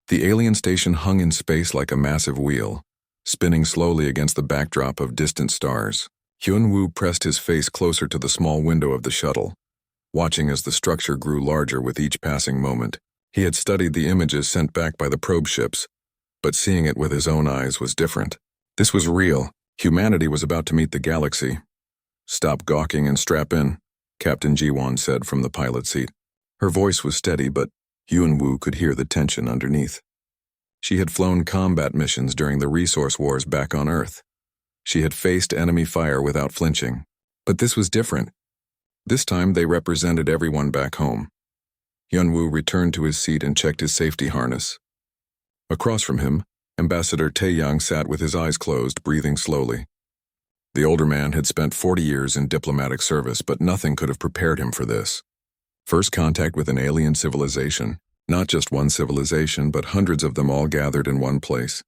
The alien station hung in space like a massive wheel, spinning slowly against the backdrop of distant stars. Hyun-woo pressed his face closer to the small window of the shuttle, watching as the structure grew larger with each passing moment. He had studied the images sent back by the probe ships, but seeing it with his own eyes was different. This was real. Humanity was about to meet the galaxy. "Stop gawking and strap in," Captain Ji-won said from the pilot seat. Her voice was steady, but Hyun-woo could hear the tension underneath. She had flown combat missions during the resource wars back on Earth. She had faced enemy fire without flinching. But this was different. This time they represented everyone back home. Hyun-woo returned to his seat and checked his safety harness. Across from him, Ambassador Tae-young sat with his eyes closed, breathing slowly. The older man had spent 40 years in diplomatic service, but nothing could have prepared him for this. First contact with an alien civilization, not just one civilization, but hundreds of them all gathered in one place.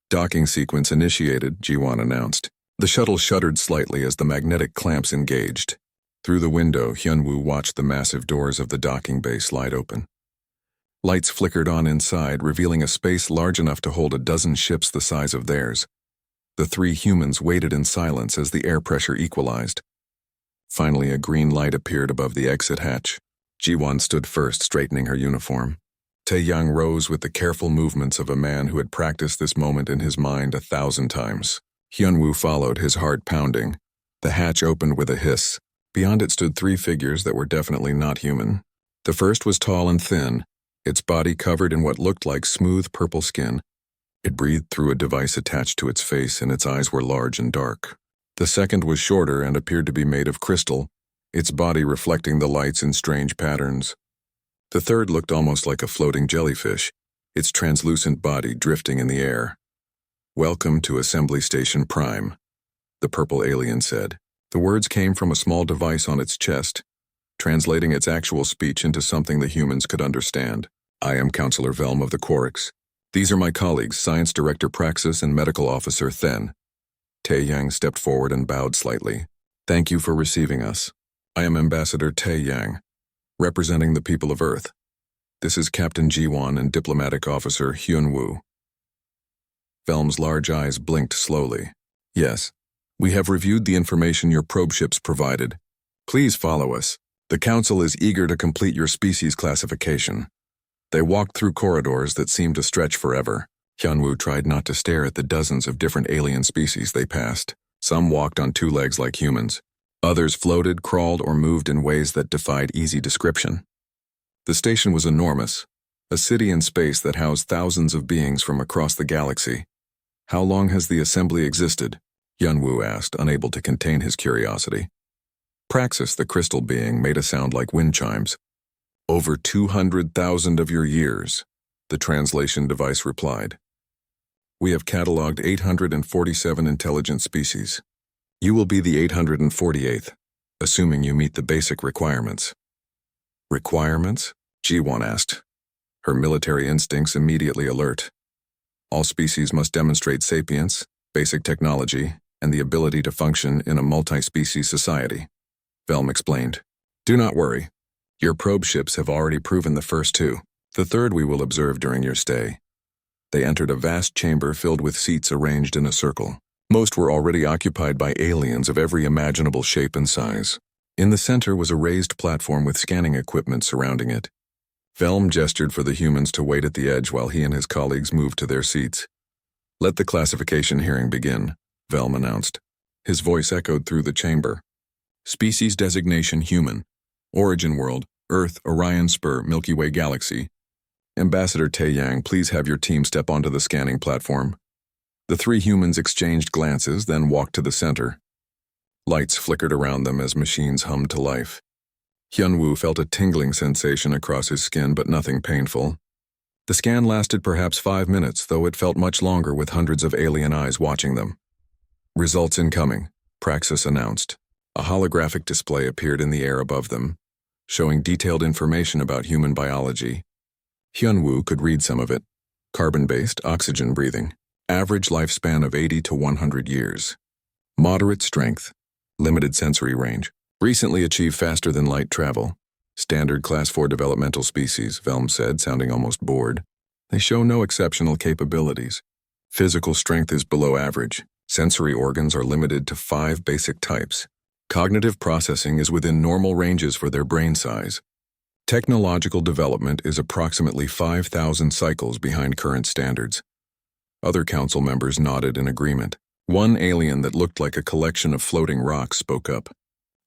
"Docking sequence initiated," Ji-won announced. The shuttle shuddered slightly as the magnetic clamps engaged. Through the window, Hyun-woo watched the massive doors of the docking bay slide open. Lights flickered on inside, revealing a space large enough to hold a dozen ships the size of theirs. The three humans waited in silence as the air pressure equalized. Finally, a green light appeared above the exit hatch. Ji-won stood first, straightening her uniform. Tae-young rose with the careful movements of a man who had practiced this moment in his mind 1,000 times. Hyun-woo followed, his heart pounding. The hatch opened with a hiss. Beyond it stood three figures that were definitely not human. The first was tall and thin, its body covered in what looked like smooth purple skin. It breathed through a device attached to its face, and its eyes were large and dark. The second was shorter and appeared to be made of crystal, its body reflecting the lights in strange patterns. The third looked almost like a floating jellyfish, its translucent body drifting in the air. "Welcome to Assembly Station Prime," the purple alien said. The words came from a small device on its chest, translating its actual speech into something the humans could understand. "I am Counselor Velm of the Quarks. These are my colleagues, Science Director Praxis and Medical Officer Then." Tae-young stepped forward and bowed slightly. "Thank you for receiving us. I am Ambassador Tae-young, representing the people of Earth. This is Captain Ji-won and Diplomatic Officer Hyun-woo." Velm's large eyes blinked slowly. "Yes, we have reviewed the information your probe ships provided. Please follow us. The Council is eager to complete your species classification." They walked through corridors that seemed to stretch forever. Hyun-woo tried not to stare at the dozens of different alien species they passed. Some walked on two legs like humans. Others floated, crawled, or moved in ways that defied easy description. The station was enormous, a city in space that housed thousands of beings from across the galaxy. "How long has the assembly existed?" Hyun-woo asked, unable to contain his curiosity. Praxis, the crystal being, made a sound like wind chimes. "Over 200,000 of your years," the translation device replied. "We have cataloged 847 intelligent species. You will be the 848th, assuming you meet the basic requirements." "Requirements?" Ji-won asked, her military instincts immediately alert. "All species must demonstrate sapience, basic technology, and the ability to function in a multi-species society," Velm explained. "Do not worry. Your probe ships have already proven the first two. The third we will observe during your stay." They entered a vast chamber filled with seats arranged in a circle. Most were already occupied by aliens of every imaginable shape and size. In the center was a raised platform with scanning equipment surrounding it. Velm gestured for the humans to wait at the edge while he and his colleagues moved to their seats. "Let the classification hearing begin," Velm announced. His voice echoed through the chamber. "Species designation human. Origin world, Earth, Orion Spur, Milky Way Galaxy. Ambassador Tae-young, please have your team step onto the scanning platform." The three humans exchanged glances, then walked to the center. Lights flickered around them as machines hummed to life. Hyun-woo felt a tingling sensation across his skin, but nothing painful. The scan lasted perhaps 5 minutes, though it felt much longer with hundreds of alien eyes watching them. "Results incoming," Praxis announced. A holographic display appeared in the air above them, showing detailed information about human biology. Hyun-woo could read some of it. Carbon-based, oxygen-breathing. Average lifespan of 80 to 100 years. Moderate strength. Limited sensory range. Recently achieved faster-than-light travel. Standard Class 4 developmental species, Velm said, sounding almost bored. They show no exceptional capabilities. Physical strength is below average. Sensory organs are limited to 5 basic types. Cognitive processing is within normal ranges for their brain size. Technological development is approximately 5,000 cycles behind current standards. Other council members nodded in agreement. One alien that looked like a collection of floating rocks spoke up.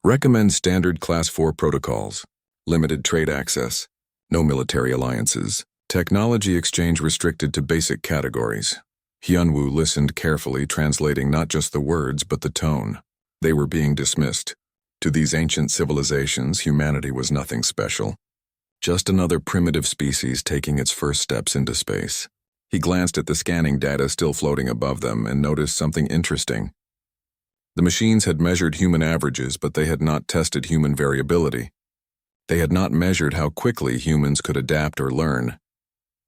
Recommend standard Class 4 protocols. Limited trade access. No military alliances. Technology exchange restricted to basic categories. Hyunwoo listened carefully, translating not just the words but the tone. They were being dismissed. To these ancient civilizations, humanity was nothing special. Just another primitive species taking its first steps into space. He glanced at the scanning data still floating above them and noticed something interesting. The machines had measured human averages, but they had not tested human variability. They had not measured how quickly humans could adapt or learn.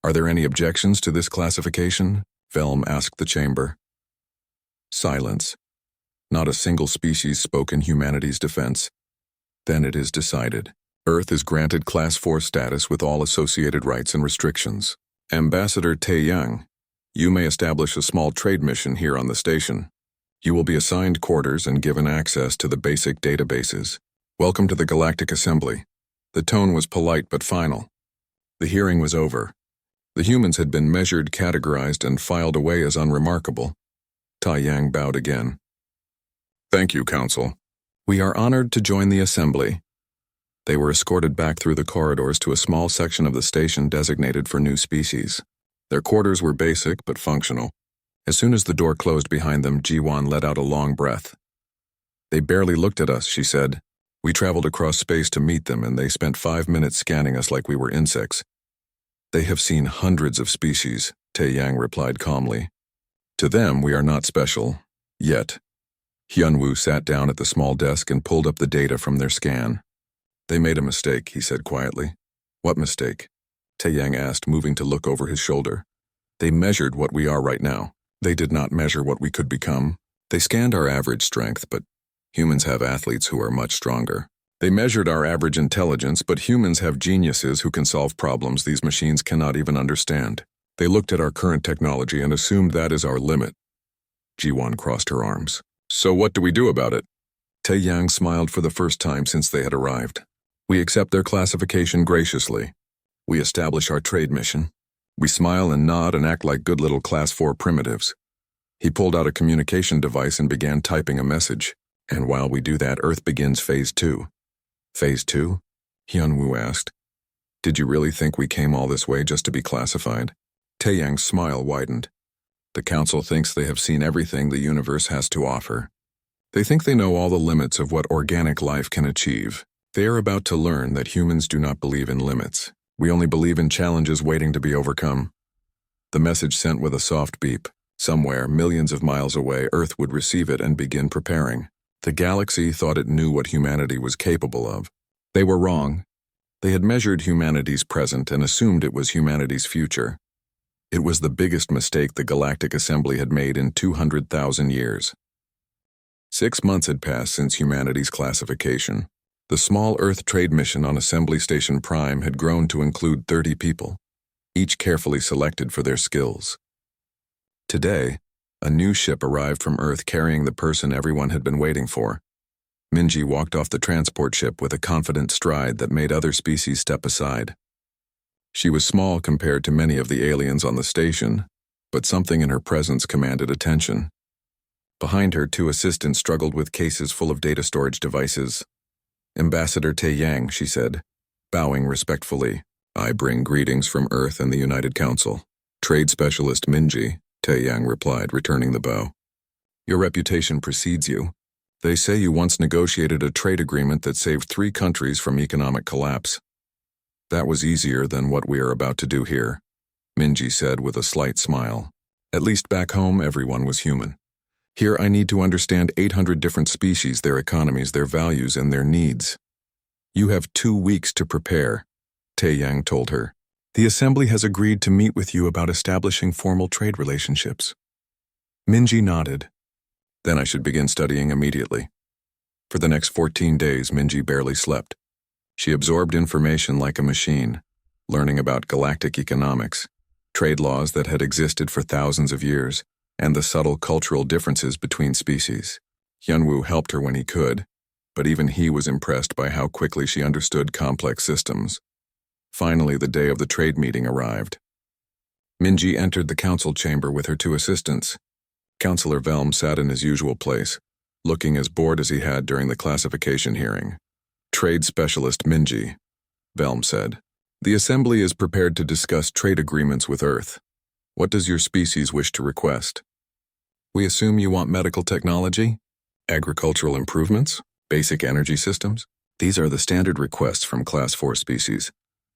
Are there any objections to this classification? Velm asked the chamber. Silence. Not a single species spoke in humanity's defense. Then it is decided. Earth is granted Class 4 status with all associated rights and restrictions. Ambassador Taeyang, you may establish a small trade mission here on the station. You will be assigned quarters and given access to the basic databases. Welcome to the Galactic Assembly. The tone was polite but final. The hearing was over. The humans had been measured, categorized, and filed away as unremarkable. Taeyang bowed again. Thank you, Council. We are honored to join the Assembly. They were escorted back through the corridors to a small section of the station designated for new species. Their quarters were basic but functional. As soon as the door closed behind them, Jiwon let out a long breath. They barely looked at us, she said. We traveled across space to meet them, and they spent 5 minutes scanning us like we were insects. They have seen hundreds of species, Taeyang replied calmly. To them, we are not special. Yet. Hyunwoo sat down at the small desk and pulled up the data from their scan. They made a mistake, he said quietly. What mistake? Taeyang asked, moving to look over his shoulder. They measured what we are right now. They did not measure what we could become. They scanned our average strength, but humans have athletes who are much stronger. They measured our average intelligence, but humans have geniuses who can solve problems these machines cannot even understand. They looked at our current technology and assumed that is our limit. Jiwon crossed her arms. So what do we do about it? Taeyang smiled for the first time since they had arrived. We accept their classification graciously. We establish our trade mission. We smile and nod and act like good little Class 4 primitives. He pulled out a communication device and began typing a message. And while we do that, Earth begins Phase 2. Phase 2? Hyunwoo asked. Did you really think we came all this way just to be classified? Taeyang's smile widened. The Council thinks they have seen everything the universe has to offer. They think they know all the limits of what organic life can achieve. They are about to learn that humans do not believe in limits. We only believe in challenges waiting to be overcome. The message sent with a soft beep. Somewhere, millions of miles away, Earth would receive it and begin preparing. The galaxy thought it knew what humanity was capable of. They were wrong. They had measured humanity's present and assumed it was humanity's future. It was the biggest mistake the Galactic Assembly had made in 200,000 years. 6 months had passed since humanity's classification. The small Earth trade mission on Assembly Station Prime had grown to include 30 people, each carefully selected for their skills. Today, a new ship arrived from Earth carrying the person everyone had been waiting for. Minji walked off the transport ship with a confident stride that made other species step aside. She was small compared to many of the aliens on the station, but something in her presence commanded attention. Behind her, 2 assistants struggled with cases full of data storage devices. Ambassador Taeyang, she said, bowing respectfully. I bring greetings from Earth and the United Council. Trade Specialist Minji, Taeyang replied, returning the bow. Your reputation precedes you. They say you once negotiated a trade agreement that saved 3 countries from economic collapse. That was easier than what we are about to do here, Minji said with a slight smile. At least back home, everyone was human. Here I need to understand 800 different species, their economies, their values, and their needs. You have 2 weeks to prepare, Taeyang told her. The Assembly has agreed to meet with you about establishing formal trade relationships. Minji nodded. Then I should begin studying immediately. For the next 14 days, Minji barely slept. She absorbed information like a machine, learning about galactic economics, trade laws that had existed for thousands of years, and the subtle cultural differences between species. Hyunwoo helped her when he could, but even he was impressed by how quickly she understood complex systems. Finally, the day of the trade meeting arrived. Minji entered the council chamber with her two assistants. Counselor Velm sat in his usual place, looking as bored as he had during the classification hearing. Trade Specialist Minji, Velm said. The Assembly is prepared to discuss trade agreements with Earth. What does your species wish to request? We assume you want medical technology, agricultural improvements, basic energy systems. These are the standard requests from Class 4 species.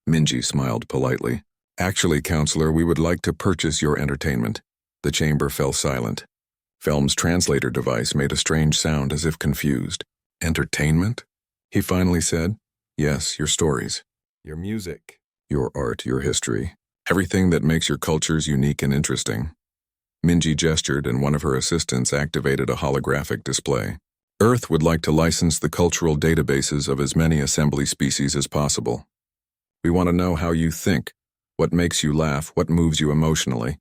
Minji smiled politely. Actually, Counselor, we would like to purchase your entertainment. The chamber fell silent. Velm's translator device made a strange sound as if confused. Entertainment? He finally said. Yes, your stories. Your music. Your art, your history. Everything that makes your cultures unique and interesting. Minji gestured and one of her assistants activated a holographic display. Earth would like to license the cultural databases of as many assembly species as possible. We want to know how you think, what makes you laugh, what moves you emotionally.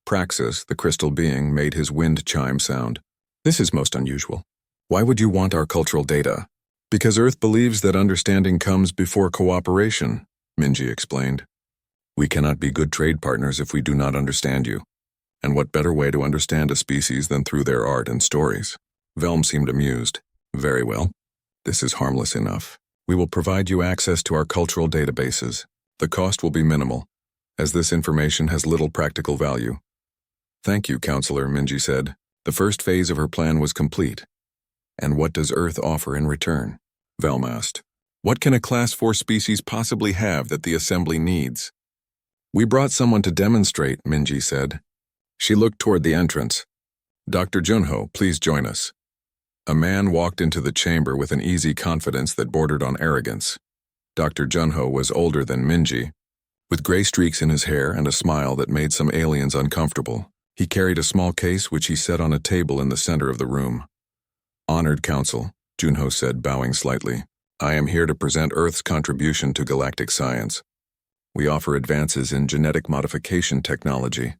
Praxis, the crystal being, made his wind chime sound. This is most unusual. Why would you want our cultural data? Because Earth believes that understanding comes before cooperation, Minji explained. We cannot be good trade partners if we do not understand you. And what better way to understand a species than through their art and stories? Velm seemed amused. Very well. This is harmless enough. We will provide you access to our cultural databases. The cost will be minimal, as this information has little practical value. Thank you, Counselor, Minji said. The first phase of her plan was complete. And what does Earth offer in return? Velm asked. What can a Class 4 species possibly have that the Assembly needs? We brought someone to demonstrate, Minji said. She looked toward the entrance. Dr. Junho, please join us. A man walked into the chamber with an easy confidence that bordered on arrogance. Dr. Junho was older than Minji, with gray streaks in his hair and a smile that made some aliens uncomfortable. He carried a small case which he set on a table in the center of the room. Honored Council, Junho said, bowing slightly. I am here to present Earth's contribution to galactic science. We offer advances in genetic modification technology.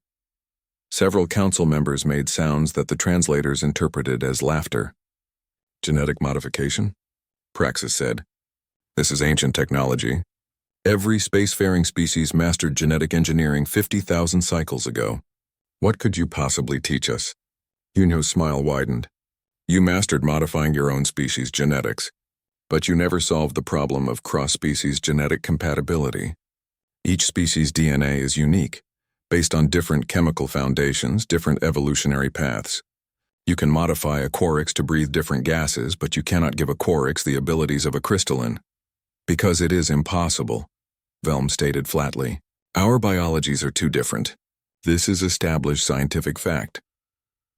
Several council members made sounds that the translators interpreted as laughter. Genetic modification? Praxis said. This is ancient technology. Every spacefaring species mastered genetic engineering 50,000 cycles ago. What could you possibly teach us? Junho's smile widened. You mastered modifying your own species' genetics, but you never solved the problem of cross-species genetic compatibility. Each species' DNA is unique, based on different chemical foundations, different evolutionary paths. You can modify a quarix to breathe different gases, but you cannot give a quarix the abilities of a crystalline. Because it is impossible, Velm stated flatly. Our biologies are too different. This is established scientific fact.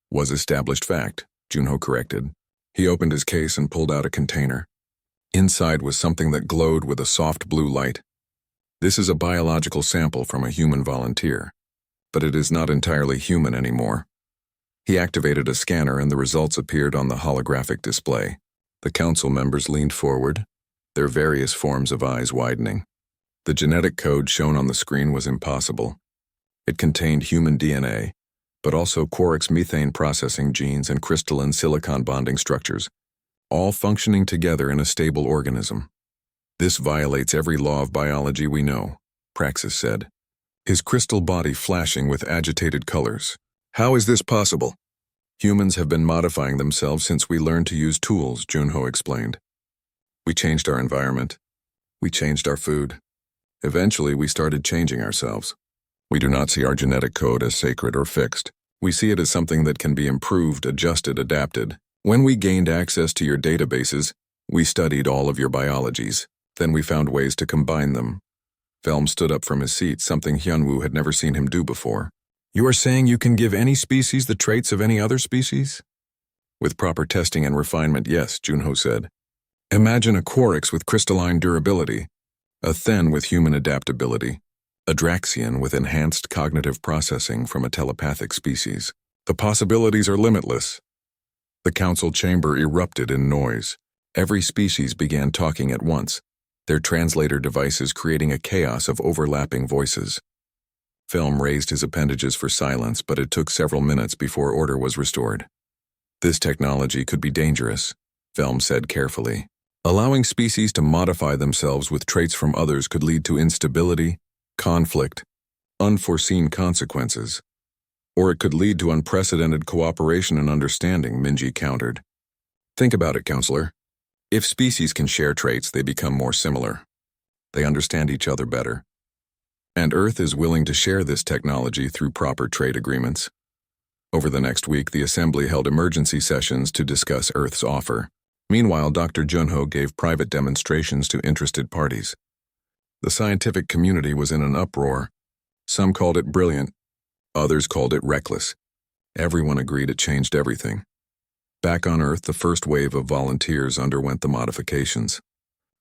Was established fact, Junho corrected. He opened his case and pulled out a container. Inside was something that glowed with a soft blue light. This is a biological sample from a human volunteer, but it is not entirely human anymore. He activated a scanner and the results appeared on the holographic display. The council members leaned forward, their various forms of eyes widening. The genetic code shown on the screen was impossible. It contained human DNA, but also quarix methane processing genes and crystalline silicon bonding structures, all functioning together in a stable organism. This violates every law of biology we know, Praxis said, his crystal body flashing with agitated colors. How is this possible? Humans have been modifying themselves since we learned to use tools, Junho explained. We changed our environment. We changed our food. Eventually, we started changing ourselves. We do not see our genetic code as sacred or fixed. We see it as something that can be improved, adjusted, adapted. When we gained access to your databases, we studied all of your biologies. Then we found ways to combine them. Velm stood up from his seat, something Hyunwoo had never seen him do before. You are saying you can give any species the traits of any other species? With proper testing and refinement, yes, Junho said. Imagine a quarix with crystalline durability, a Then with human adaptability, a Draxian with enhanced cognitive processing from a telepathic species. The possibilities are limitless. The council chamber erupted in noise. Every species began talking at once, their translator devices creating a chaos of overlapping voices. Film raised his appendages for silence, but it took several minutes before order was restored. This technology could be dangerous, Film said carefully. Allowing species to modify themselves with traits from others could lead to instability, conflict, unforeseen consequences. Or it could lead to unprecedented cooperation and understanding, Minji countered. Think about it, counselor. If species can share traits, they become more similar. They understand each other better. And Earth is willing to share this technology through proper trade agreements. Over the next week, the Assembly held emergency sessions to discuss Earth's offer. Meanwhile, Dr. Junho gave private demonstrations to interested parties. The scientific community was in an uproar. Some called it brilliant. Others called it reckless. Everyone agreed it changed everything. Back on Earth, the first wave of volunteers underwent the modifications.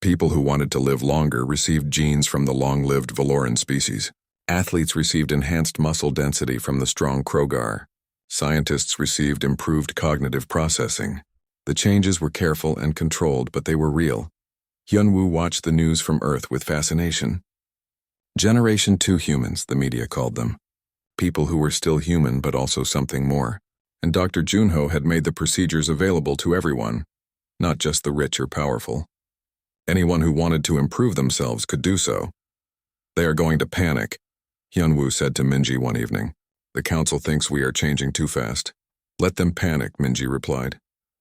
People who wanted to live longer received genes from the long-lived Valoran species. Athletes received enhanced muscle density from the strong Krogar. Scientists received improved cognitive processing. The changes were careful and controlled, but they were real. Hyunwoo watched the news from Earth with fascination. Generation 2 humans, the media called them. People who were still human but also something more. And Dr. Junho had made the procedures available to everyone, not just the rich or powerful. Anyone who wanted to improve themselves could do so. They are going to panic, Hyunwoo said to Minji one evening. The council thinks we are changing too fast. Let them panic, Minji replied.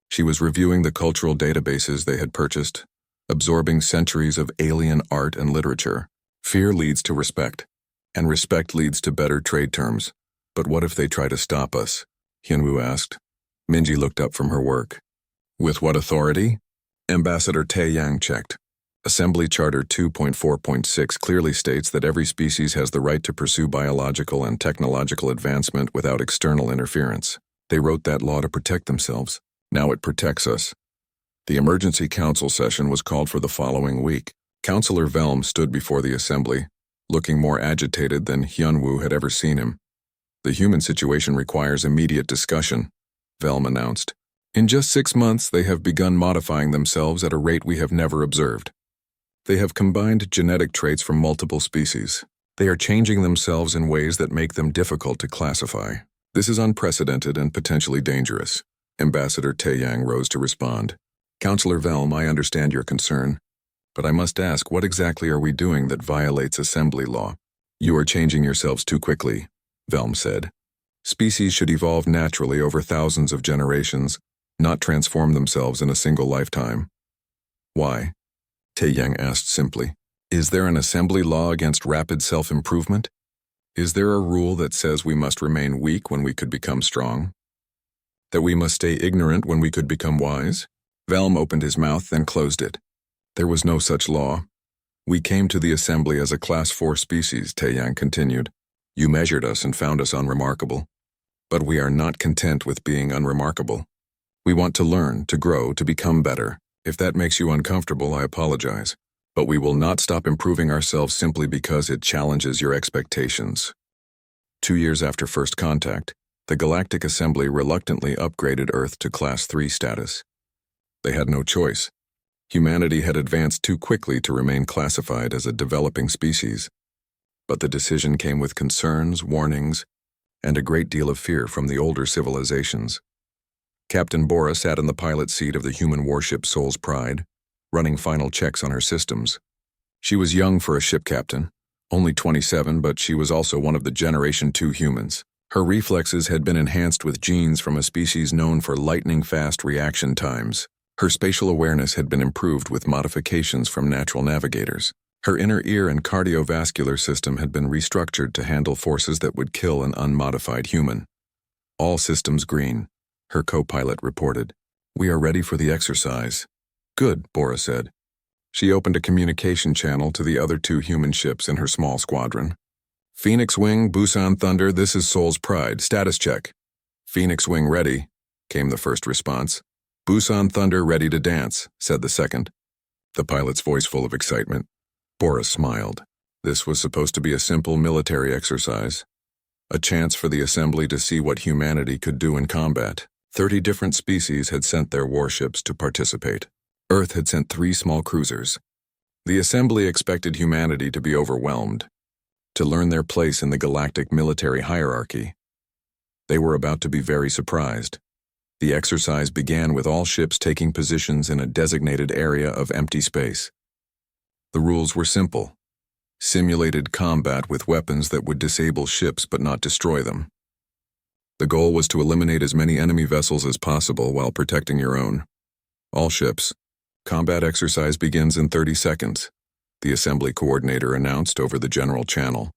She was reviewing the cultural databases they had purchased, absorbing centuries of alien art and literature. Fear leads to respect, and respect leads to better trade terms. But what if they try to stop us? Hyunwoo asked. Minji looked up from her work. With what authority? Ambassador Taeyang checked. Assembly Charter 2.4.6 clearly states that every species has the right to pursue biological and technological advancement without external interference. They wrote that law to protect themselves. Now it protects us. The emergency council session was called for the following week. Councillor Velm stood before the assembly, looking more agitated than Hyunwoo had ever seen him. The human situation requires immediate discussion, Velm announced. In just 6 months, they have begun modifying themselves at a rate we have never observed. They have combined genetic traits from multiple species. They are changing themselves in ways that make them difficult to classify. This is unprecedented and potentially dangerous. Ambassador Taeyang rose to respond. Councillor Velm, I understand your concern, but I must ask, what exactly are we doing that violates assembly law? You are changing yourselves too quickly, Velm said. Species should evolve naturally over thousands of generations, not transform themselves in a single lifetime. Why? Taeyang asked simply. Is there an assembly law against rapid self-improvement? Is there a rule that says we must remain weak when we could become strong? That we must stay ignorant when we could become wise? Velm opened his mouth, then closed it. There was no such law. We came to the assembly as a Class 4 species, Taeyang continued. You measured us and found us unremarkable. But we are not content with being unremarkable. We want to learn, to grow, to become better. If that makes you uncomfortable, I apologize. But we will not stop improving ourselves simply because it challenges your expectations. 2 years after first contact, the Galactic Assembly reluctantly upgraded Earth to Class 3 status. They had no choice. Humanity had advanced too quickly to remain classified as a developing species. But the decision came with concerns, warnings, and a great deal of fear from the older civilizations. Captain Bora sat in the pilot seat of the human warship Soul's Pride, running final checks on her systems. She was young for a ship captain, only 27, but she was also one of the Generation 2 humans. Her reflexes had been enhanced with genes from a species known for lightning-fast reaction times. Her spatial awareness had been improved with modifications from natural navigators. Her inner ear and cardiovascular system had been restructured to handle forces that would kill an unmodified human. All systems green, her co-pilot reported. We are ready for the exercise. Good, Bora said. She opened a communication channel to the other 2 human ships in her small squadron. Phoenix Wing, Busan Thunder, this is Soul's Pride. Status check. Phoenix Wing ready, came the first response. Busan Thunder ready to dance, said the second. The pilot's voice full of excitement. Bora smiled. This was supposed to be a simple military exercise. A chance for the assembly to see what humanity could do in combat. 30 different species had sent their warships to participate. Earth had sent 3 small cruisers. The assembly expected humanity to be overwhelmed. to learn their place in the galactic military hierarchy. They were about to be very surprised. The exercise began with all ships taking positions in a designated area of empty space. The rules were simple: simulated combat with weapons that would disable ships but not destroy them. The goal was to eliminate as many enemy vessels as possible while protecting your own. All ships. Combat exercise begins in 30 seconds, the assembly coordinator announced over the general channel.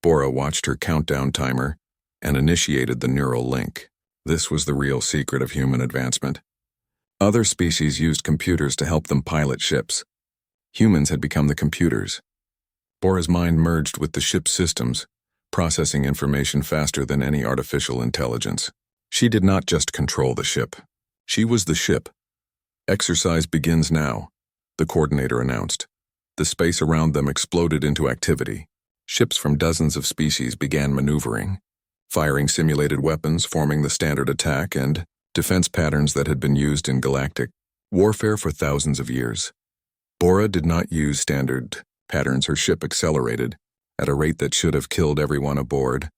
Bora watched her countdown timer and initiated the neural link. This was the real secret of human advancement. Other species used computers to help them pilot ships. Humans had become the computers. Bora's mind merged with the ship's systems, processing information faster than any artificial intelligence. She did not just control the ship. She was the ship. Exercise begins now, the coordinator announced. The space around them exploded into activity. Ships from dozens of species began maneuvering, firing simulated weapons, forming the standard attack and defense patterns that had been used in galactic warfare for thousands of years. Bora did not use standard patterns. Her ship accelerated at a rate that should have killed everyone aboard,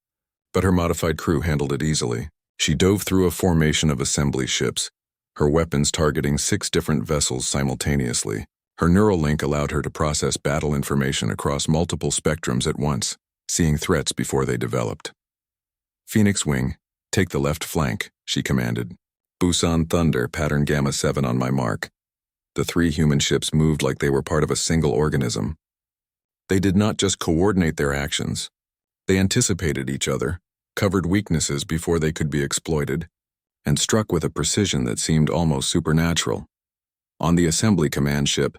but her modified crew handled it easily. She dove through a formation of assembly ships, her weapons targeting 6 different vessels simultaneously. Her neural link allowed her to process battle information across multiple spectrums at once, seeing threats before they developed. Phoenix Wing, take the left flank, she commanded. Busan Thunder, pattern Gamma 7 on my mark. The 3 human ships moved like they were part of a single organism. They did not just coordinate their actions. They anticipated each other, covered weaknesses before they could be exploited, and struck with a precision that seemed almost supernatural. On the assembly command ship,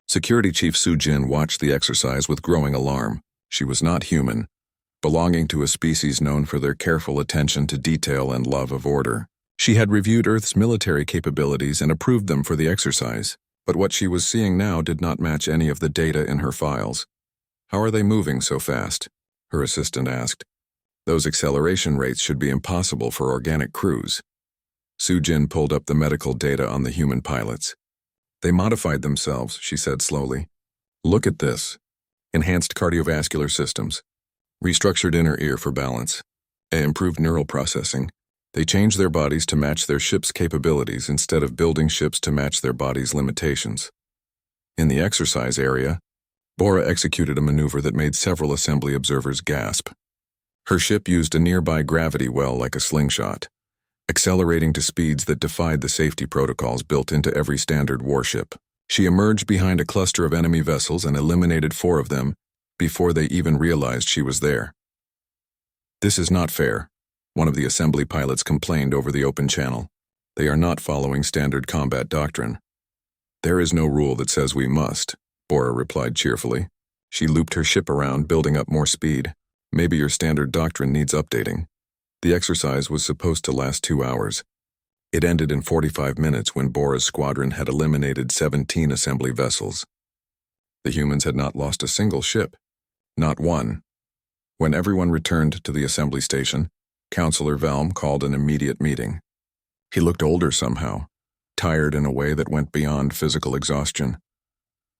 Security Chief Su Jin watched the exercise with growing alarm. She was not human, belonging to a species known for their careful attention to detail and love of order. She had reviewed Earth's military capabilities and approved them for the exercise, but what she was seeing now did not match any of the data in her files. "How are they moving so fast?" her assistant asked. "Those acceleration rates should be impossible for organic crews." Su Jin pulled up the medical data on the human pilots. "They modified themselves," she said slowly. "Look at this. Enhanced cardiovascular systems. Restructured inner ear for balance. Improved neural processing. They changed their bodies to match their ship's capabilities instead of building ships to match their bodies' limitations." In the exercise area, Bora executed a maneuver that made several assembly observers gasp. Her ship used a nearby gravity well like a slingshot, accelerating to speeds that defied the safety protocols built into every standard warship. She emerged behind a cluster of enemy vessels and eliminated 4 of them before they even realized she was there. "This is not fair," one of the assembly pilots complained over the open channel. "They are not following standard combat doctrine." "There is no rule that says we must," Bora replied cheerfully. She looped her ship around, building up more speed. "Maybe your standard doctrine needs updating." The exercise was supposed to last 2 hours. It ended in 45 minutes when Bora's squadron had eliminated 17 assembly vessels. The humans had not lost a single ship. Not one. When everyone returned to the assembly station, Counselor Velm called an immediate meeting. He looked older somehow, tired in a way that went beyond physical exhaustion.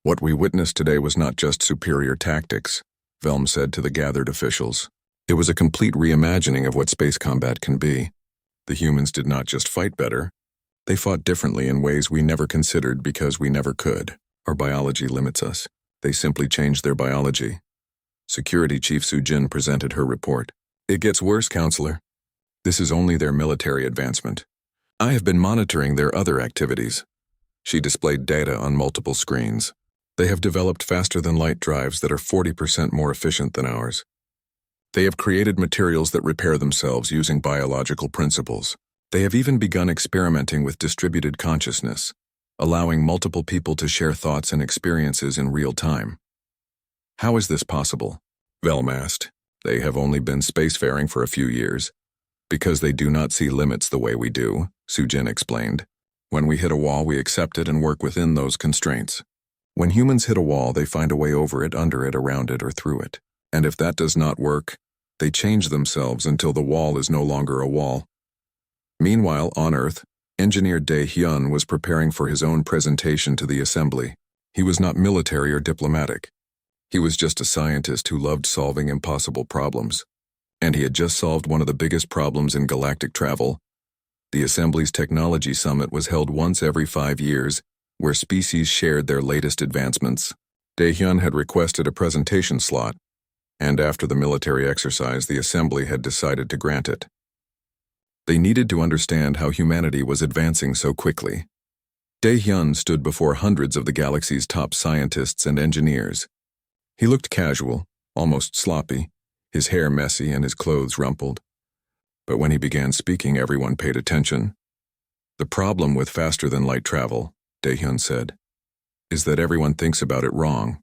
"What we witnessed today was not just superior tactics," Velm said to the gathered officials. "It was a complete reimagining of what space combat can be. The humans did not just fight better, they fought differently in ways we never considered because we never could. Our biology limits us. They simply changed their biology." Security Chief Su Jin presented her report. "It gets worse, Counselor. This is only their military advancement. I have been monitoring their other activities." She displayed data on multiple screens. "They have developed faster-than-light drives that are 40% more efficient than ours. They have created materials that repair themselves using biological principles. They have even begun experimenting with distributed consciousness, allowing multiple people to share thoughts and experiences in real time." "How is this possible?" Velm asked. "They have only been spacefaring for a few years." "Because they do not see limits the way we do," Su Jin explained. "When we hit a wall, we accept it and work within those constraints. When humans hit a wall, they find a way over it, under it, around it, or through it. And if that does not work, they change themselves until the wall is no longer a wall." Meanwhile, on Earth, Engineer Dae Hyun was preparing for his own presentation to the assembly. He was not military or diplomatic. He was just a scientist who loved solving impossible problems. And he had just solved one of the biggest problems in galactic travel. The Assembly's Technology Summit was held once every 5 years, where species shared their latest advancements. Dae-hyun had requested a presentation slot, and after the military exercise, the Assembly had decided to grant it. They needed to understand how humanity was advancing so quickly. Dae-hyun stood before hundreds of the galaxy's top scientists and engineers. He looked casual, almost sloppy, his hair messy and his clothes rumpled. But when he began speaking, everyone paid attention. The problem with faster-than-light travel, Dae-hyun said, is that everyone thinks about it wrong.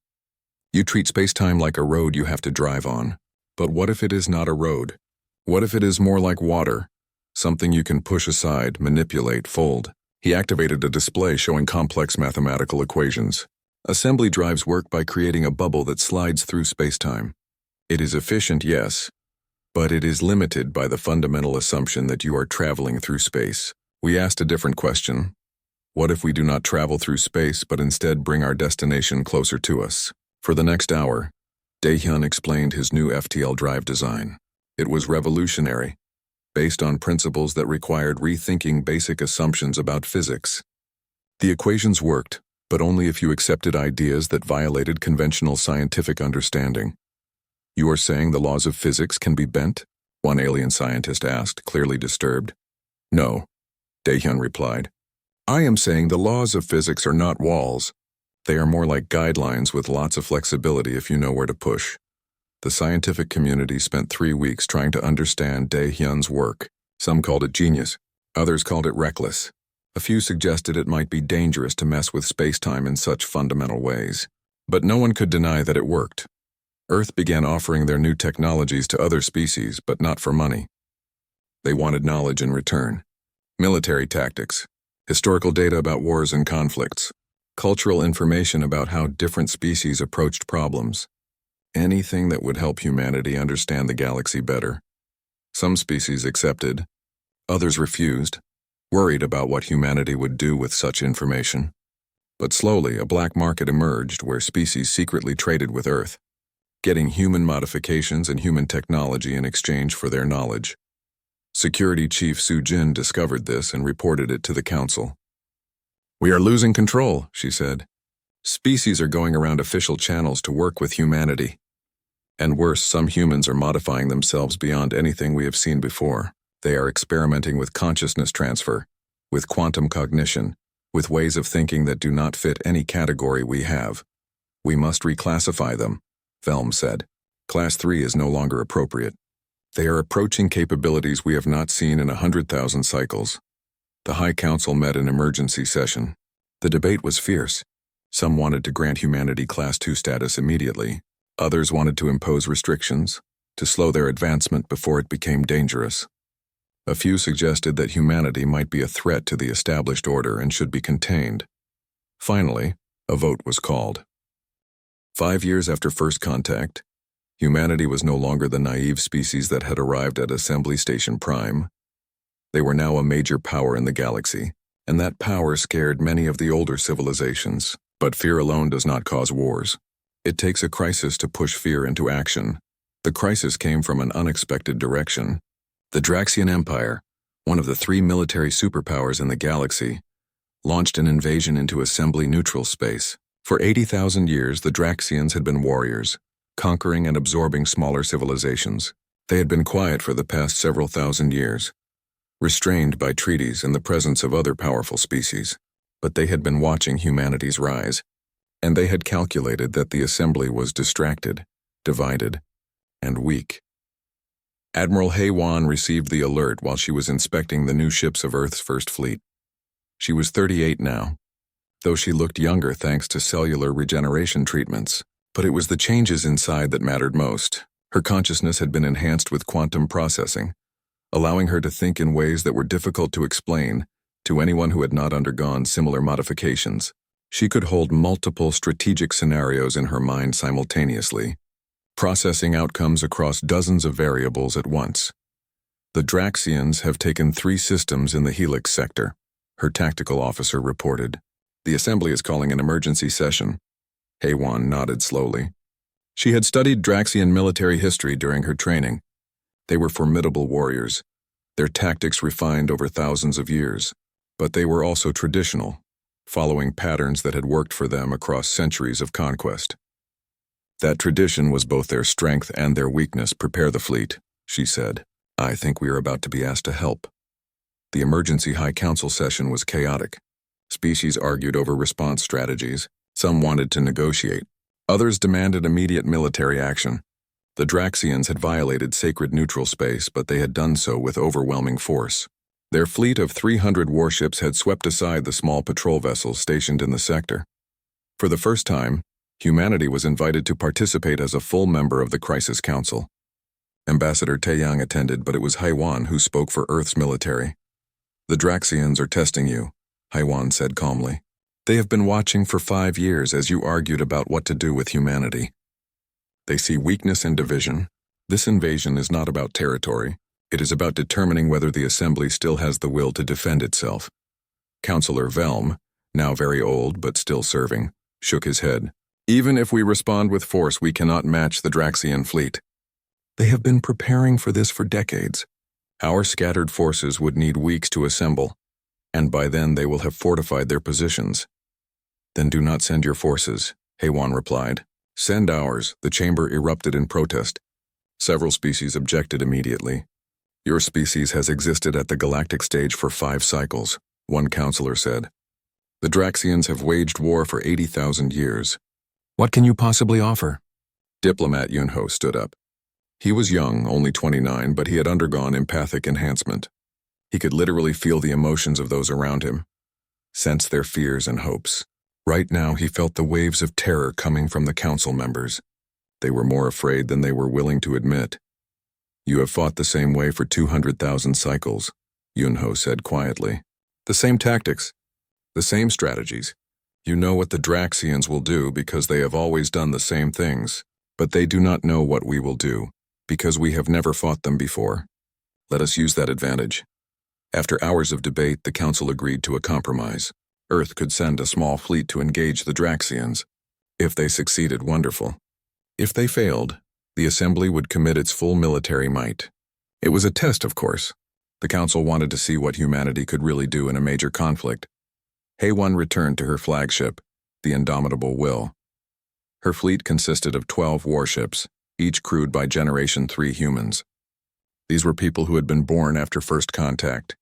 You treat space-time like a road you have to drive on. But what if it is not a road? What if it is more like water? Something you can push aside, manipulate, fold. He activated a display showing complex mathematical equations. Assembly drives work by creating a bubble that slides through space-time. It is efficient, yes, but it is limited by the fundamental assumption that you are traveling through space. We asked a different question. What if we do not travel through space but instead bring our destination closer to us? For the next hour, Dae-hyun explained his new FTL drive design. It was revolutionary, based on principles that required rethinking basic assumptions about physics. The equations worked, but only if you accepted ideas that violated conventional scientific understanding. You are saying the laws of physics can be bent? One alien scientist asked, clearly disturbed. No, Dae-hyun replied. I am saying the laws of physics are not walls. They are more like guidelines with lots of flexibility if you know where to push. The scientific community spent 3 weeks trying to understand Dae-hyun's work. Some called it genius, others called it reckless. A few suggested it might be dangerous to mess with space-time in such fundamental ways. But no one could deny that it worked. Earth began offering their new technologies to other species, but not for money. They wanted knowledge in return. Military tactics, historical data about wars and conflicts, cultural information about how different species approached problems. Anything that would help humanity understand the galaxy better. Some species accepted, others refused, worried about what humanity would do with such information. But slowly, a black market emerged where species secretly traded with Earth, getting human modifications and human technology in exchange for their knowledge. Security Chief Soo-jin discovered this and reported it to the Council. We are losing control, she said. Species are going around official channels to work with humanity. And worse, some humans are modifying themselves beyond anything we have seen before. They are experimenting with consciousness transfer, with quantum cognition, with ways of thinking that do not fit any category we have. We must reclassify them, Velm said. Class 3 is no longer appropriate. They are approaching capabilities we have not seen in 100,000 cycles. The High Council met in emergency session. The debate was fierce. Some wanted to grant humanity Class 2 status immediately. Others wanted to impose restrictions, to slow their advancement before it became dangerous. A few suggested that humanity might be a threat to the established order and should be contained. Finally, a vote was called. 5 years after first contact, humanity was no longer the naive species that had arrived at Assembly Station Prime. They were now a major power in the galaxy, and that power scared many of the older civilizations. But fear alone does not cause wars. It takes a crisis to push fear into action. The crisis came from an unexpected direction. The Draxian Empire, one of the 3 military superpowers in the galaxy, launched an invasion into Assembly neutral space. For 80,000 years, the Draxians had been warriors, conquering and absorbing smaller civilizations. They had been quiet for the past several thousand years, restrained by treaties and the presence of other powerful species. But they had been watching humanity's rise, and they had calculated that the Assembly was distracted, divided, and weak. Admiral Hae-won received the alert while she was inspecting the new ships of Earth's First Fleet. She was 38 now, though she looked younger thanks to cellular regeneration treatments. But it was the changes inside that mattered most. Her consciousness had been enhanced with quantum processing, allowing her to think in ways that were difficult to explain to anyone who had not undergone similar modifications. She could hold multiple strategic scenarios in her mind simultaneously, processing outcomes across dozens of variables at once. The Draxians have taken 3 systems in the Helix sector, her tactical officer reported. The Assembly is calling an emergency session. Hae-won nodded slowly. She had studied Draxian military history during her training. They were formidable warriors, their tactics refined over thousands of years, but they were also traditional, following patterns that had worked for them across centuries of conquest. That tradition was both their strength and their weakness. "Prepare the fleet," she said. "I think we are about to be asked to help." The emergency High Council session was chaotic. Species argued over response strategies. Some wanted to negotiate. Others demanded immediate military action. The Draxians had violated sacred neutral space, but they had done so with overwhelming force. Their fleet of 300 warships had swept aside the small patrol vessels stationed in the sector. For the first time, humanity was invited to participate as a full member of the Crisis Council. Ambassador Taeyang attended, but it was Haiwan who spoke for Earth's military. "The Draxians are testing you," Haiwan said calmly. "They have been watching for 5 years as you argued about what to do with humanity. They see weakness and division. This invasion is not about territory. It is about determining whether the Assembly still has the will to defend itself." Councillor Velm, now very old but still serving, shook his head. "Even if we respond with force, we cannot match the Draxian fleet. They have been preparing for this for decades. Our scattered forces would need weeks to assemble, and by then they will have fortified their positions." "Then do not send your forces," Haiwan replied. "Send ours." The chamber erupted in protest. Several species objected immediately. "Your species has existed at the galactic stage for 5 cycles, one councillor said. "The Draxians have waged war for 80,000 years. What can you possibly offer?" Diplomat Yunho stood up. He was young, only 29, but he had undergone empathic enhancement. He could literally feel the emotions of those around him, sense their fears and hopes. Right now he felt the waves of terror coming from the council members. They were more afraid than they were willing to admit. "You have fought the same way for 200,000 cycles," Yunho said quietly. "The same tactics, the same strategies. You know what the Draxians will do because they have always done the same things, but they do not know what we will do, because we have never fought them before. Let us use that advantage." After hours of debate, the council agreed to a compromise. Earth could send a small fleet to engage the Draxians. If they succeeded, wonderful. If they failed, the Assembly would commit its full military might. It was a test, of course. The council wanted to see what humanity could really do in a major conflict. Haiwan returned to her flagship, the Indomitable Will. Her fleet consisted of 12 warships, each crewed by Generation 3 humans. These were people who had been born after first contact,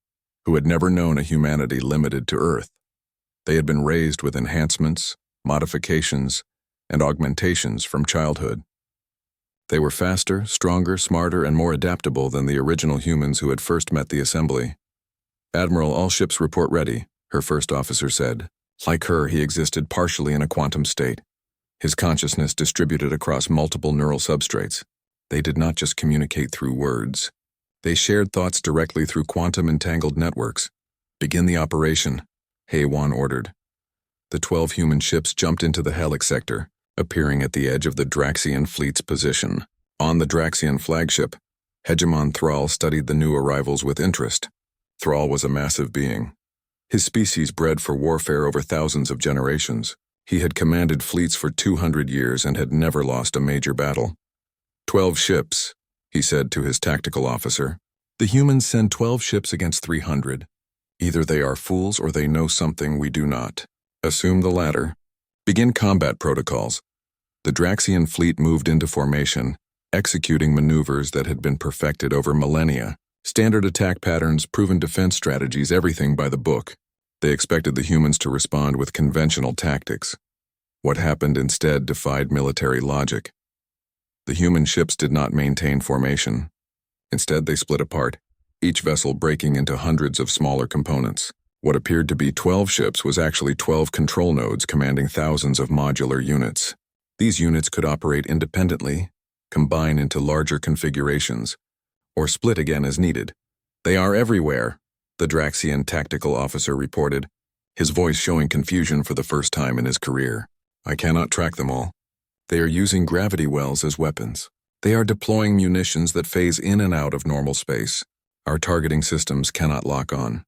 who had never known a humanity limited to Earth. They had been raised with enhancements, modifications, and augmentations from childhood. They were faster, stronger, smarter, and more adaptable than the original humans who had first met the Assembly. "Admiral, all ships report ready," her first officer said. Like her, he existed partially in a quantum state. His consciousness distributed across multiple neural substrates. They did not just communicate through words. They shared thoughts directly through quantum-entangled networks. "Begin the operation," Haiwan ordered. The 12 human ships jumped into the Helix sector, appearing at the edge of the Draxian fleet's position. On the Draxian flagship, Hegemon Thrall studied the new arrivals with interest. Thrall was a massive being. His species bred for warfare over thousands of generations. He had commanded fleets for 200 years and had never lost a major battle. 12 ships, he said to his tactical officer. "The humans send 12 ships against 300. Either they are fools or they know something we do not. Assume the latter. Begin combat protocols." The Draxian fleet moved into formation, executing maneuvers that had been perfected over millennia. Standard attack patterns, proven defense strategies, everything by the book. They expected the humans to respond with conventional tactics. What happened instead defied military logic. The human ships did not maintain formation. Instead, they split apart, each vessel breaking into hundreds of smaller components. What appeared to be 12 ships was actually 12 control nodes commanding thousands of modular units. These units could operate independently, combine into larger configurations, or split again as needed. "They are everywhere," the Draxian tactical officer reported, his voice showing confusion for the first time in his career. "I cannot track them all. They are using gravity wells as weapons. They are deploying munitions that phase in and out of normal space. Our targeting systems cannot lock on."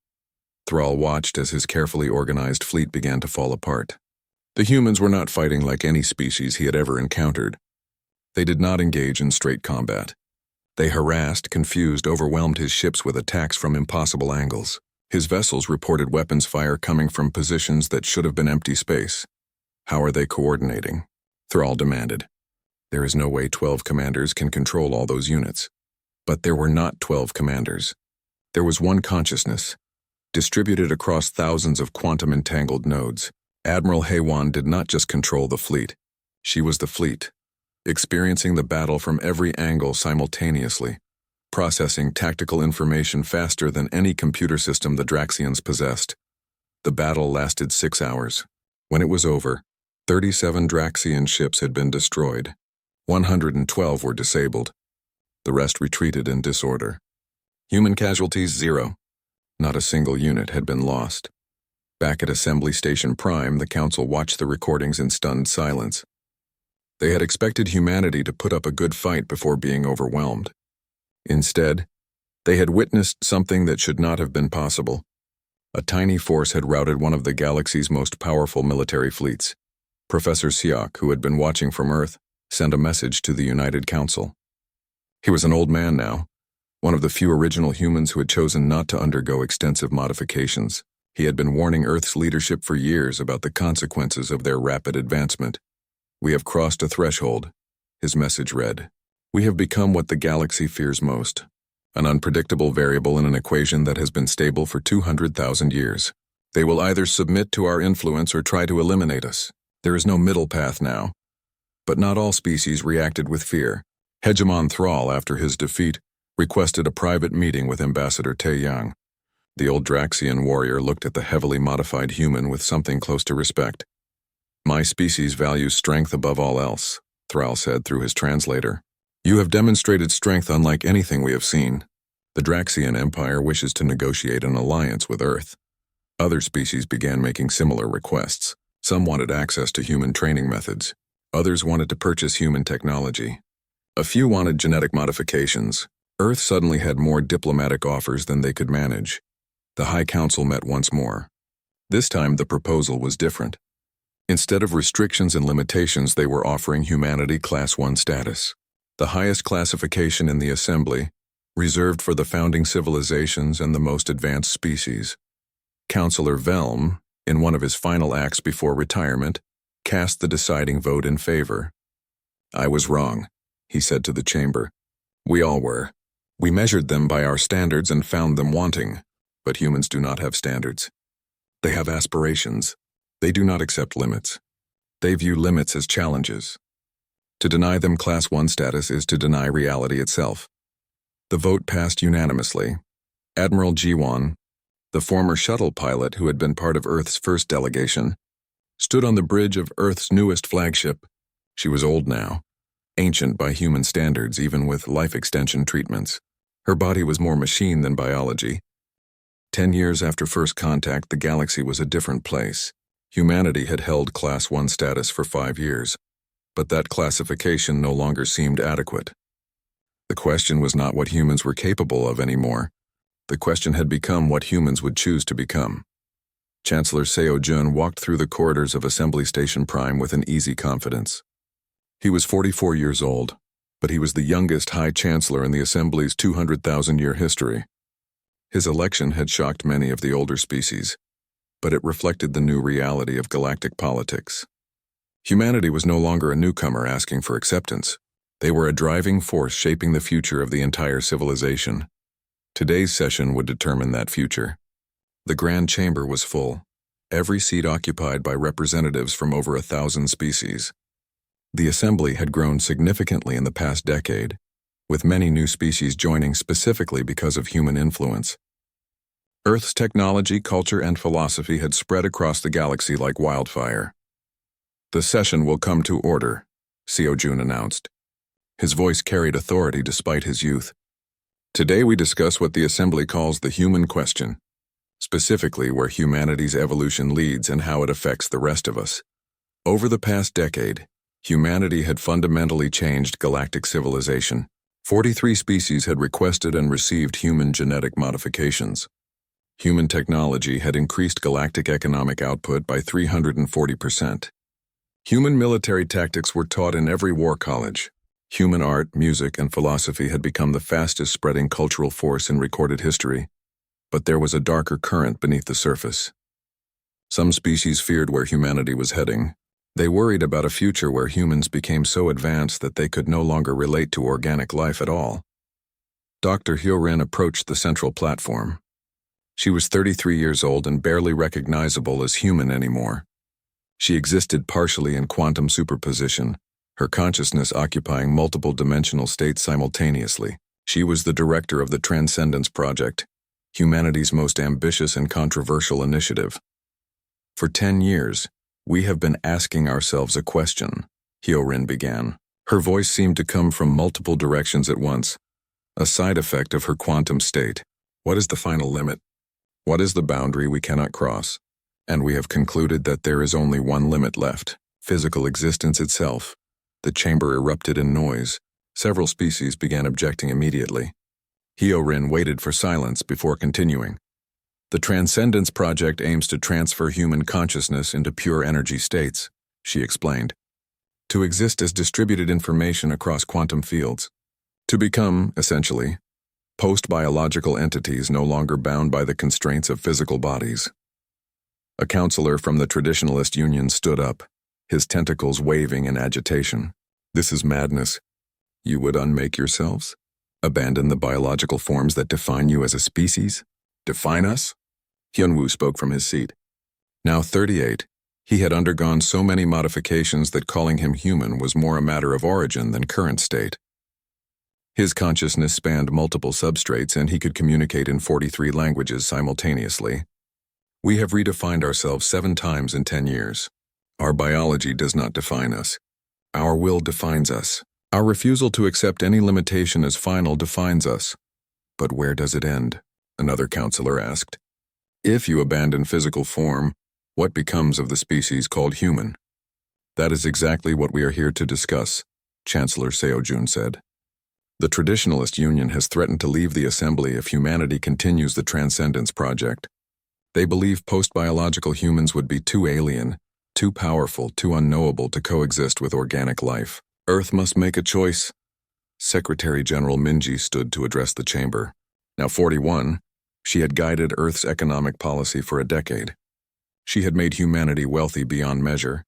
Thrall watched as his carefully organized fleet began to fall apart. The humans were not fighting like any species he had ever encountered. They did not engage in straight combat. They harassed, confused, overwhelmed his ships with attacks from impossible angles. His vessels reported weapons fire coming from positions that should have been empty space. How are they coordinating? Thrall demanded. There is no way 12 commanders can control all those units. But there were not 12 commanders. There was one consciousness, distributed across thousands of quantum-entangled nodes. Admiral Haywan did not just control the fleet. She was the fleet, experiencing the battle from every angle simultaneously, processing tactical information faster than any computer system the Draxians possessed. The battle lasted 6 hours. When it was over, 37 Draxian ships had been destroyed. 112 were disabled. The rest retreated in disorder. Human casualties, 0. Not a single unit had been lost. Back at Assembly Station Prime, the Council watched the recordings in stunned silence. They had expected humanity to put up a good fight before being overwhelmed. Instead, they had witnessed something that should not have been possible. A tiny force had routed one of the galaxy's most powerful military fleets. Professor Siak, who had been watching from Earth, sent a message to the United Council. He was an old man now, one of the few original humans who had chosen not to undergo extensive modifications. He had been warning Earth's leadership for years about the consequences of their rapid advancement. We have crossed a threshold, his message read. We have become what the galaxy fears most, an unpredictable variable in an equation that has been stable for 200,000 years. They will either submit to our influence or try to eliminate us. There is no middle path now. But not all species reacted with fear. Hegemon Thrall, after his defeat, requested a private meeting with Ambassador Taeyang. The old Draxian warrior looked at the heavily modified human with something close to respect. My species values strength above all else, Thrall said through his translator. You have demonstrated strength unlike anything we have seen. The Draxian Empire wishes to negotiate an alliance with Earth. Other species began making similar requests. Some wanted access to human training methods. Others wanted to purchase human technology. A few wanted genetic modifications. Earth suddenly had more diplomatic offers than they could manage. The High Council met once more. This time the proposal was different. Instead of restrictions and limitations, they were offering humanity Class 1 status, the highest classification in the Assembly, reserved for the founding civilizations and the most advanced species. Councillor Velm, in one of his final acts before retirement, cast the deciding vote in favor. I was wrong, he said to the chamber. We all were. We measured them by our standards and found them wanting, but humans do not have standards. They have aspirations. They do not accept limits. They view limits as challenges. To deny them Class 1 status is to deny reality itself. The vote passed unanimously. Admiral Jiwan, the former shuttle pilot who had been part of Earth's first delegation, stood on the bridge of Earth's newest flagship. She was old now, ancient by human standards even with life extension treatments. Her body was more machine than biology. 10 years after first contact, the galaxy was a different place. Humanity had held Class 1 status for 5 years, but that classification no longer seemed adequate. The question was not what humans were capable of anymore. The question had become what humans would choose to become. Chancellor Seo Jun walked through the corridors of Assembly Station Prime with an easy confidence. He was 44 years old, but he was the youngest High Chancellor in the Assembly's 200,000-year history. His election had shocked many of the older species, but it reflected the new reality of galactic politics. Humanity was no longer a newcomer asking for acceptance. They were a driving force shaping the future of the entire civilization. Today's session would determine that future. The Grand Chamber was full, every seat occupied by representatives from over 1,000 species. The Assembly had grown significantly in the past decade, with many new species joining specifically because of human influence. Earth's technology, culture, and philosophy had spread across the galaxy like wildfire. The session will come to order, Seo Jun announced. His voice carried authority despite his youth. Today we discuss what the Assembly calls the human question, specifically where humanity's evolution leads and how it affects the rest of us. Over the past decade, humanity had fundamentally changed galactic civilization. 43 species had requested and received human genetic modifications. Human technology had increased galactic economic output by 340%. Human military tactics were taught in every war college. Human art, music, and philosophy had become the fastest-spreading cultural force in recorded history, but there was a darker current beneath the surface. Some species feared where humanity was heading. They worried about a future where humans became so advanced that they could no longer relate to organic life at all. Dr. Hyorin approached the central platform. She was 33 years old and barely recognizable as human anymore. She existed partially in quantum superposition, her consciousness occupying multiple dimensional states simultaneously. She was the director of the Transcendence Project, humanity's most ambitious and controversial initiative. For 10 years, we have been asking ourselves a question, Hyorin began. Her voice seemed to come from multiple directions at once, a side effect of her quantum state. What is the final limit? What is the boundary we cannot cross? And we have concluded that there is only one limit left, physical existence itself. The chamber erupted in noise. Several species began objecting immediately. Hyorin waited for silence before continuing. The Transcendence Project aims to transfer human consciousness into pure energy states, she explained, to exist as distributed information across quantum fields, to become, essentially, post-biological entities no longer bound by the constraints of physical bodies. A counselor from the Traditionalist Union stood up, his tentacles waving in agitation. This is madness. You would unmake yourselves? Abandon the biological forms that define you as a species? Define us? Hyunwoo spoke from his seat. Now 38, he had undergone so many modifications that calling him human was more a matter of origin than current state. His consciousness spanned multiple substrates and he could communicate in 43 languages simultaneously. We have redefined ourselves 7 times in 10 years. Our biology does not define us. Our will defines us. Our refusal to accept any limitation as final defines us. But where does it end? Another counselor asked. If you abandon physical form, what becomes of the species called human? That is exactly what we are here to discuss, Chancellor Seojun said. The Traditionalist Union has threatened to leave the assembly if humanity continues the Transcendence Project. They believe post-biological humans would be too alien, too powerful, too unknowable to coexist with organic life. Earth must make a choice. Secretary General Minji stood to address the chamber. Now 41, she had guided Earth's economic policy for a decade. She had made humanity wealthy beyond measure,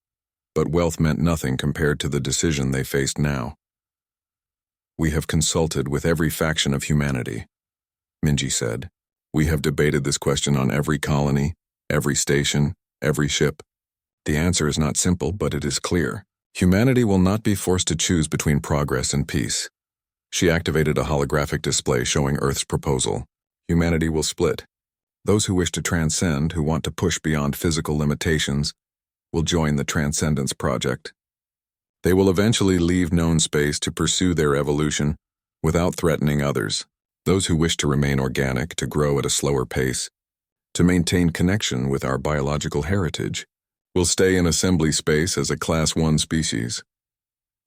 but wealth meant nothing compared to the decision they faced now. We have consulted with every faction of humanity, Minji said. We have debated this question on every colony, every station, every ship. The answer is not simple, but it is clear. Humanity will not be forced to choose between progress and peace. She activated a holographic display showing Earth's proposal. Humanity will split. Those who wish to transcend, who want to push beyond physical limitations, will join the Transcendence Project. They will eventually leave known space to pursue their evolution without threatening others. Those who wish to remain organic, to grow at a slower pace, to maintain connection with our biological heritage, will stay in assembly space as a Class 1 species.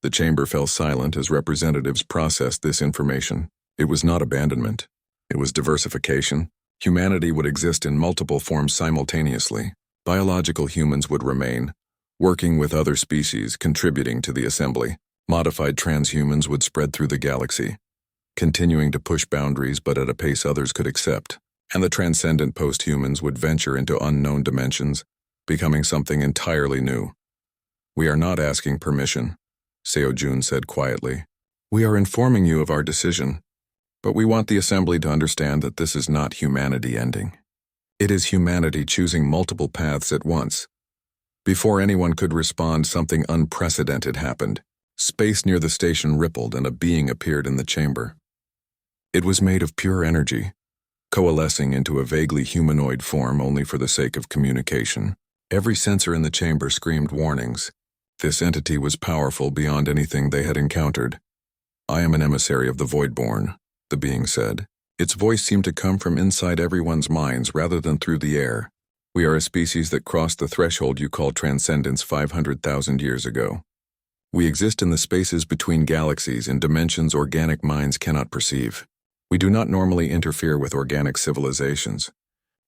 The chamber fell silent as representatives processed this information. It was not abandonment. It was diversification. Humanity would exist in multiple forms simultaneously. Biological humans would remain, working with other species, contributing to the assembly. Modified transhumans would spread through the galaxy, continuing to push boundaries but at a pace others could accept. And the transcendent post-humans would venture into unknown dimensions, becoming something entirely new. We are not asking permission, Seojun said quietly. We are informing you of our decision, but we want the assembly to understand that this is not humanity ending. It is humanity choosing multiple paths at once. Before anyone could respond, something unprecedented happened. Space near the station rippled and a being appeared in the chamber. It was made of pure energy, coalescing into a vaguely humanoid form only for the sake of communication. Every sensor in the chamber screamed warnings. This entity was powerful beyond anything they had encountered. I am an emissary of the Voidborn, the being said. Its voice seemed to come from inside everyone's minds rather than through the air. We are a species that crossed the threshold you call transcendence 500,000 years ago. We exist in the spaces between galaxies in dimensions organic minds cannot perceive. We do not normally interfere with organic civilizations.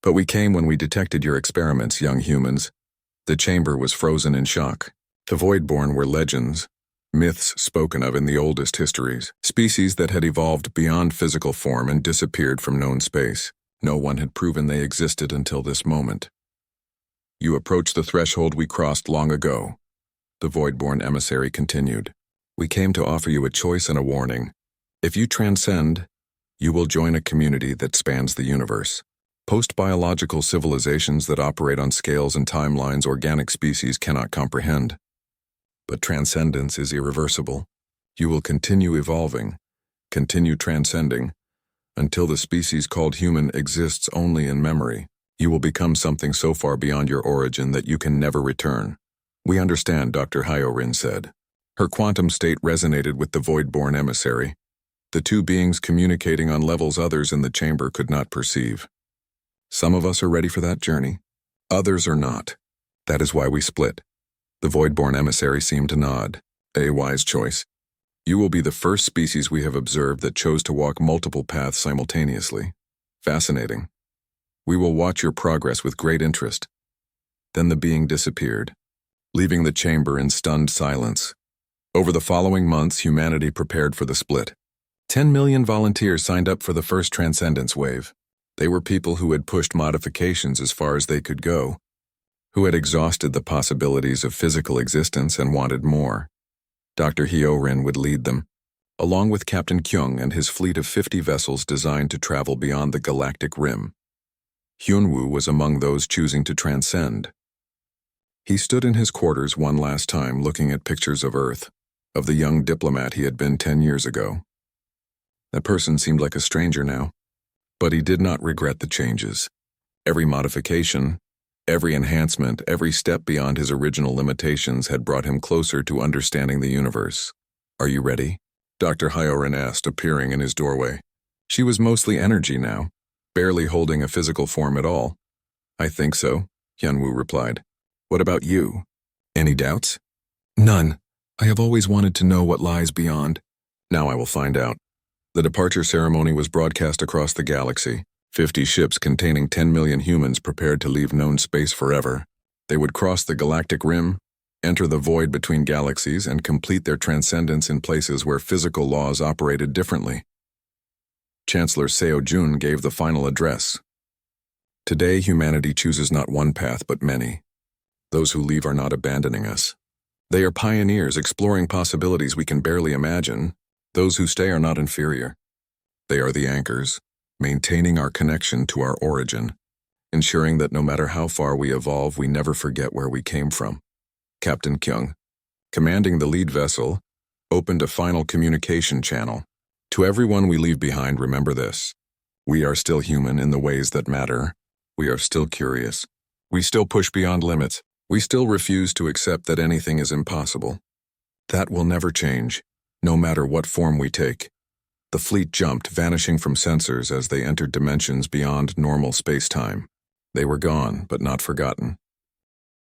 But we came when we detected your experiments, young humans. The chamber was frozen in shock. The Voidborn were legends, myths spoken of in the oldest histories, species that had evolved beyond physical form and disappeared from known space. No one had proven they existed until this moment. You approach the threshold we crossed long ago, the Void-born emissary continued. We came to offer you a choice and a warning. If you transcend, you will join a community that spans the universe. Post-biological civilizations that operate on scales and timelines organic species cannot comprehend. But transcendence is irreversible. You will continue evolving, continue transcending, until the species called human exists only in memory. You will become something so far beyond your origin that you can never return. We understand, Dr. Hyorin said. Her quantum state resonated with the Void-born emissary, the two beings communicating on levels others in the chamber could not perceive. Some of us are ready for that journey. Others are not. That is why we split. The Void-born emissary seemed to nod. A wise choice. You will be the first species we have observed that chose to walk multiple paths simultaneously. Fascinating. We will watch your progress with great interest. Then the being disappeared, leaving the chamber in stunned silence. Over the following months, humanity prepared for the split. 10 million volunteers signed up for the first transcendence wave. They were people who had pushed modifications as far as they could go, who had exhausted the possibilities of physical existence and wanted more. Dr. Hyorin would lead them, along with Captain Kyung and his fleet of 50 vessels designed to travel beyond the galactic rim. Hyunwoo was among those choosing to transcend. He stood in his quarters one last time looking at pictures of Earth, of the young diplomat he had been 10 years ago. That person seemed like a stranger now, but he did not regret the changes. Every modification, every enhancement, every step beyond his original limitations had brought him closer to understanding the universe. Are you ready? Dr. Hyorin asked, appearing in his doorway. She was mostly energy now, barely holding a physical form at all. I think so, Hyunwoo replied. What about you? Any doubts? None. I have always wanted to know what lies beyond. Now I will find out. The departure ceremony was broadcast across the galaxy. 50 ships containing 10 million humans prepared to leave known space forever. They would cross the galactic rim, enter the void between galaxies, and complete their transcendence in places where physical laws operated differently. Chancellor Seo Jun gave the final address. Today, humanity chooses not one path but many. Those who leave are not abandoning us. They are pioneers exploring possibilities we can barely imagine. Those who stay are not inferior. They are the anchors, maintaining our connection to our origin, ensuring that no matter how far we evolve, we never forget where we came from. Captain Kyung, commanding the lead vessel, opened a final communication channel. To everyone we leave behind, remember this. We are still human in the ways that matter. We are still curious. We still push beyond limits. We still refuse to accept that anything is impossible. That will never change, no matter what form we take. The fleet jumped, vanishing from sensors as they entered dimensions beyond normal space-time. They were gone, but not forgotten.